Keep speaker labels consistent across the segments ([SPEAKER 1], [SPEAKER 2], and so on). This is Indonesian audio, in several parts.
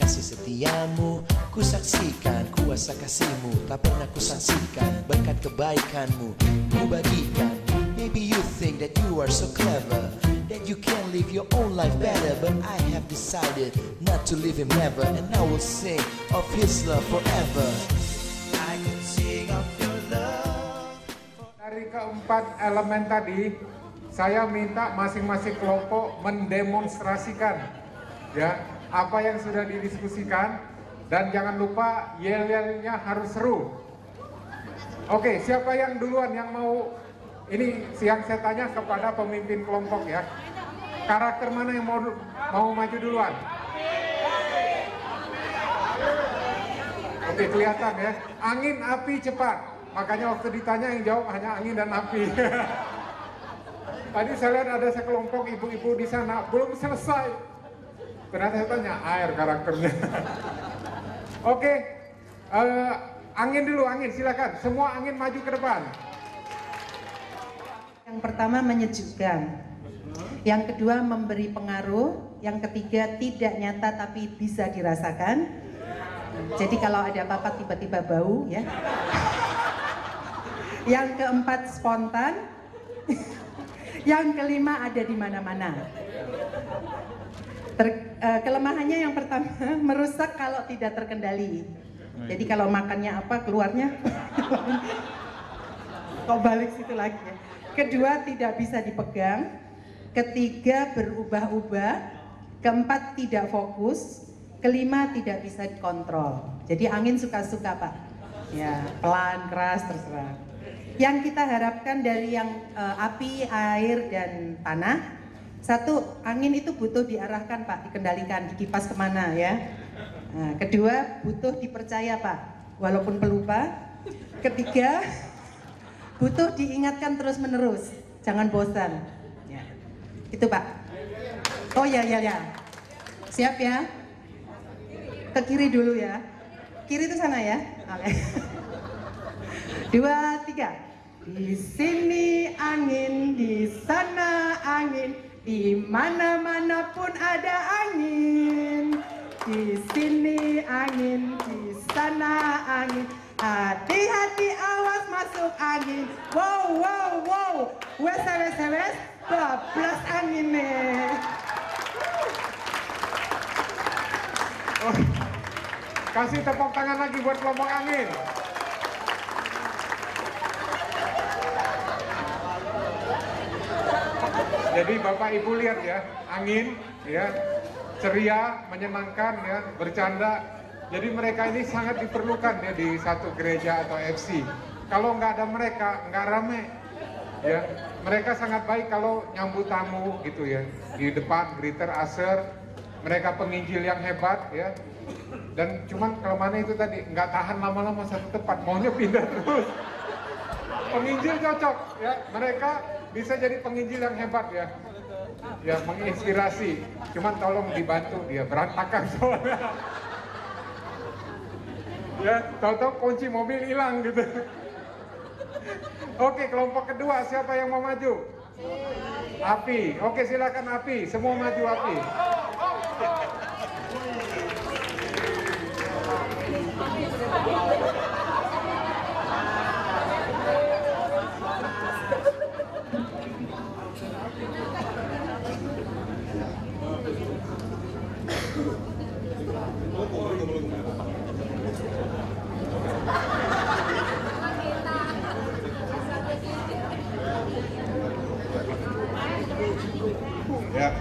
[SPEAKER 1] kasih setiamu, ku saksikan kuasa kasihmu, tak pernah ku saksikan berkat kebaikanmu, ku bagikan. Maybe you think that you are so clever, that you can live your own life better, but I have decided not to live him ever, and I will sing of his love forever. I can sing of your love.
[SPEAKER 2] Dari keempat elemen tadi, saya minta masing-masing kelompok mendemonstrasikan ya apa yang sudah didiskusikan, dan jangan lupa yel-yelnya harus seru. Oke, siapa yang duluan yang mau? Ini yang saya tanya kepada pemimpin kelompok ya. Karakter mana yang mau maju duluan? Oke, kelihatan ya. Angin, api, cepat. Makanya waktu ditanya yang jawab hanya angin dan api. Tadi saya lihat ada sekelompok ibu-ibu di sana belum selesai. Ternyata saya tanya air karakternya. Oke, angin dulu, angin silakan. Semua angin maju ke depan.
[SPEAKER 3] Yang pertama menyejukkan, yang kedua memberi pengaruh, yang ketiga tidak nyata tapi bisa dirasakan. Jadi kalau ada apa-apa tiba-tiba bau ya. Yang keempat spontan. Yang kelima ada di mana-mana. Kelemahannya yang pertama merusak kalau tidak terkendali. Jadi kalau makannya apa keluarnya kok balik situ lagi ya. Kedua tidak bisa dipegang. Ketiga berubah-ubah. Keempat tidak fokus. Kelima tidak bisa dikontrol. Jadi angin suka-suka Pak. Ya pelan, keras terserah. Yang kita harapkan dari yang api, air, dan tanah, satu, angin itu butuh diarahkan Pak, dikendalikan, dikipas kemana ya. Nah, kedua, butuh dipercaya Pak, walaupun pelupa. Ketiga, butuh diingatkan terus-menerus, jangan bosan. Ya. Itu Pak. Oh ya. Siap ya? Ke kiri dulu ya. Kiri itu sana ya. Oke. 2, 3. Di sini angin, di sana angin, di mana-mana pun ada angin. Di sini angin, di sana angin, hati-hati awas masuk angin. Wow, wes, bablas angin nih.
[SPEAKER 2] Oh, kasih tepuk tangan lagi buat kelompok angin. Jadi Bapak Ibu lihat ya, angin ya, ceria, menyenangkan ya, bercanda. Jadi mereka ini sangat diperlukan ya di satu gereja atau FC. Kalau nggak ada mereka, nggak rame ya. Mereka sangat baik kalau nyambut tamu gitu ya, di depan greeter, usher. Mereka penginjil yang hebat ya. Dan cuman kelemahannya itu tadi, nggak tahan lama-lama satu tempat, maunya pindah terus. Penginjil cocok ya, mereka bisa jadi penginjil yang hebat ya, ya menginspirasi. Cuman tolong dibantu, dia berantakan soalnya. Ya, tahu-tahu kunci mobil hilang gitu. Oke, kelompok kedua siapa yang mau maju? Api. Oke, silakan Api. Semua maju Api. Ya.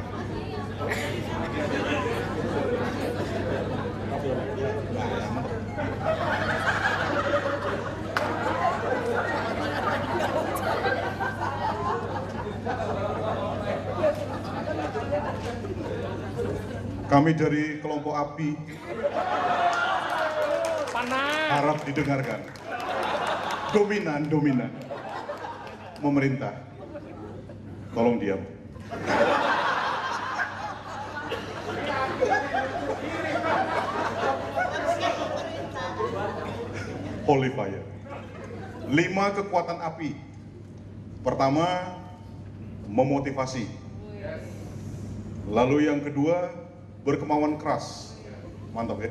[SPEAKER 4] Kami dari kelompok Api harap didengarkan. Dominan. Pemerintah, tolong diam. Holy fire. 5 kekuatan api. Pertama, memotivasi. Lalu yang kedua, berkemauan keras. Mantap ya.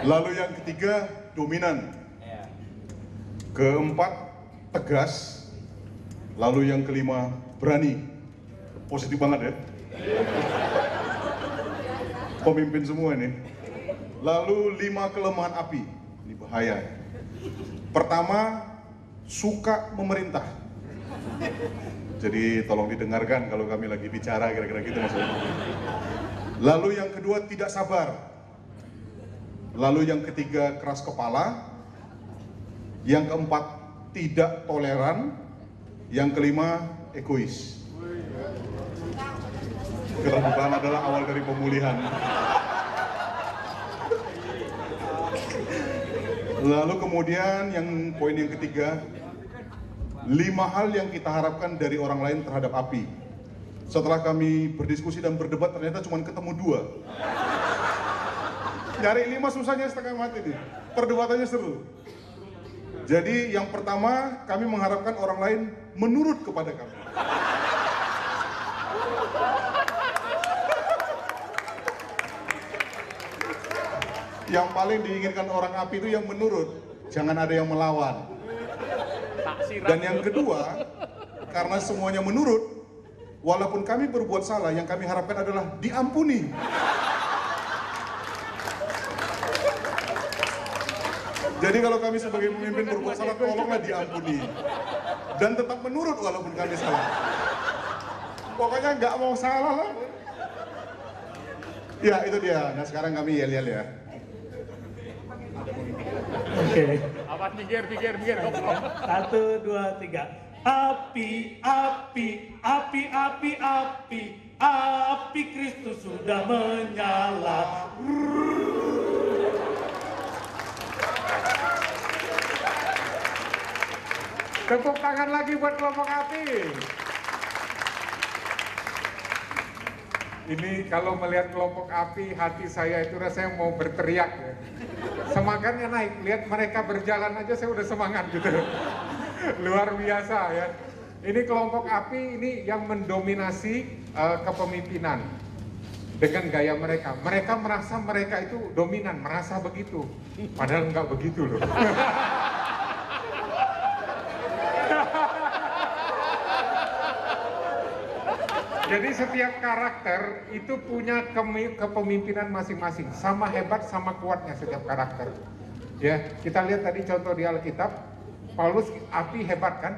[SPEAKER 4] Lalu yang ketiga, dominan. Keempat, tegas. Lalu yang kelima, berani. Positif banget ya. Pemimpin semua ini. Lalu 5 kelemahan api. Ini bahaya. Pertama, suka memerintah. Jadi tolong didengarkan kalau kami lagi bicara, kira-kira gitu maksudnya. Lalu yang kedua, tidak sabar. Lalu yang ketiga, keras kepala. Yang keempat, tidak toleran. Yang kelima, egois. Keterbukaan adalah awal dari pemulihan. Lalu kemudian yang poin yang ketiga, 5 hal yang kita harapkan dari orang lain terhadap api. Setelah kami berdiskusi dan berdebat, ternyata cuma ketemu 2. Nyari 5 susahnya setengah mati nih. Perdebatannya seru. Jadi yang pertama, kami mengharapkan orang lain menurut kepada kami. Yang paling diinginkan orang api itu yang menurut, jangan ada yang melawan. Dan yang kedua, karena semuanya menurut, walaupun kami berbuat salah, yang kami harapkan adalah diampuni. Jadi kalau kami sebagai pemimpin berbuat salah, tolonglah diampuni. Dan tetap menurut walaupun kami salah. Pokoknya nggak mau salah lah. Ya itu dia, nah sekarang kami yel-yel ya.
[SPEAKER 5] Oke.
[SPEAKER 2] Apa pikir.
[SPEAKER 5] 1, 2, 3. Api, api, api, api, api, api Kristus sudah menyala.
[SPEAKER 2] Tepuk tangan lagi buat kelompok api. Ini kalau melihat kelompok api, hati saya itu rasanya mau berteriak ya. Semangatnya naik, lihat mereka berjalan aja saya udah semangat gitu. Luar biasa ya. Ini kelompok api ini yang mendominasi kepemimpinan dengan gaya mereka. Mereka merasa mereka itu dominan, merasa begitu. Padahal nggak begitu loh. Jadi setiap karakter itu punya kepemimpinan masing-masing, sama hebat, sama kuatnya setiap karakter. Ya, kita lihat tadi contoh di Alkitab, Paulus api hebat kan,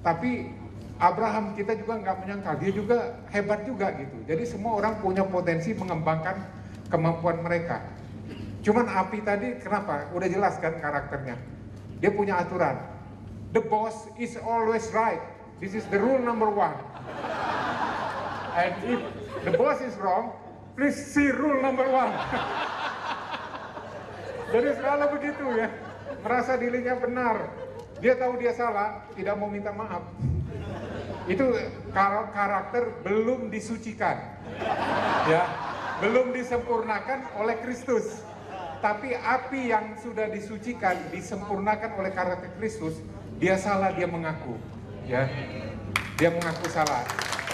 [SPEAKER 2] tapi Abraham kita juga nggak menyangkal, dia juga hebat juga gitu. Jadi semua orang punya potensi mengembangkan kemampuan mereka. Cuman api tadi kenapa? Udah jelas kan karakternya. Dia punya aturan. The boss is always right. This is the rule number 1. And if the boss is wrong, please see rule number 1. Jadi selalu begitu ya, merasa dirinya benar. Dia tahu dia salah, tidak mau minta maaf. Itu karakter belum disucikan, ya, belum disempurnakan oleh Kristus. Tapi api yang sudah disucikan, disempurnakan oleh karakter Kristus, dia salah, dia mengaku, ya, dia mengaku salah.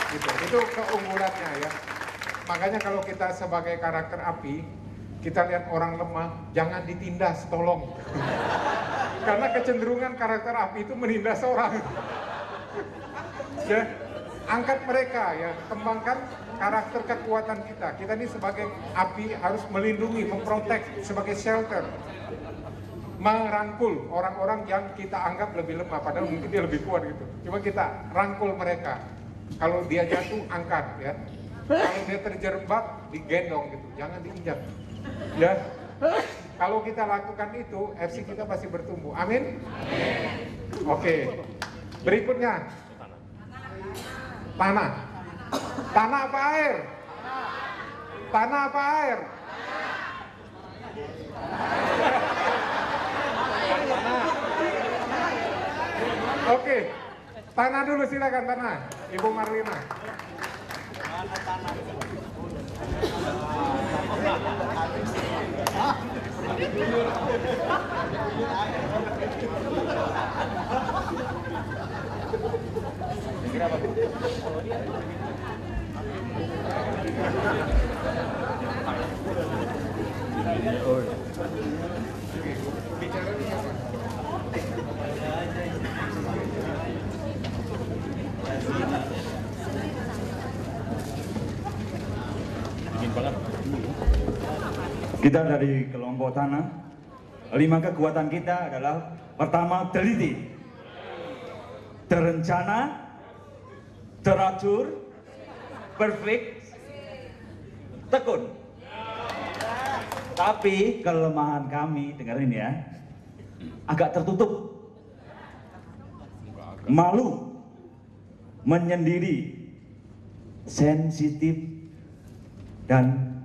[SPEAKER 2] Gitu. Itu keunggulannya ya. Makanya kalau kita sebagai karakter api, kita lihat orang lemah, jangan ditindas, tolong. Karena kecenderungan karakter api itu menindas orang. Ya, angkat mereka ya, kembangkan karakter kekuatan kita. Kita ini sebagai api harus melindungi, memprotek, sebagai shelter. Merangkul orang-orang yang kita anggap lebih lemah, padahal mungkin dia lebih kuat gitu. Cuma kita rangkul mereka. Kalau dia jatuh, angkat ya. Kalau dia terjerembab, digendong gitu, jangan diinjak. Ya. Kalau kita lakukan itu, FC kita pasti bertumbuh. Amin. Oke. Berikutnya. Tanah. Tanah apa air? Tanah apa air? Oke. Tanah dulu silakan, tanah. Ibu Marlina.
[SPEAKER 6] Kita dari kelompok tanah, 5 kekuatan kita adalah pertama teliti, terencana, teratur, perfect, tekun. Tapi kelemahan kami, dengerin ya, agak tertutup, malu, menyendiri, sensitif, dan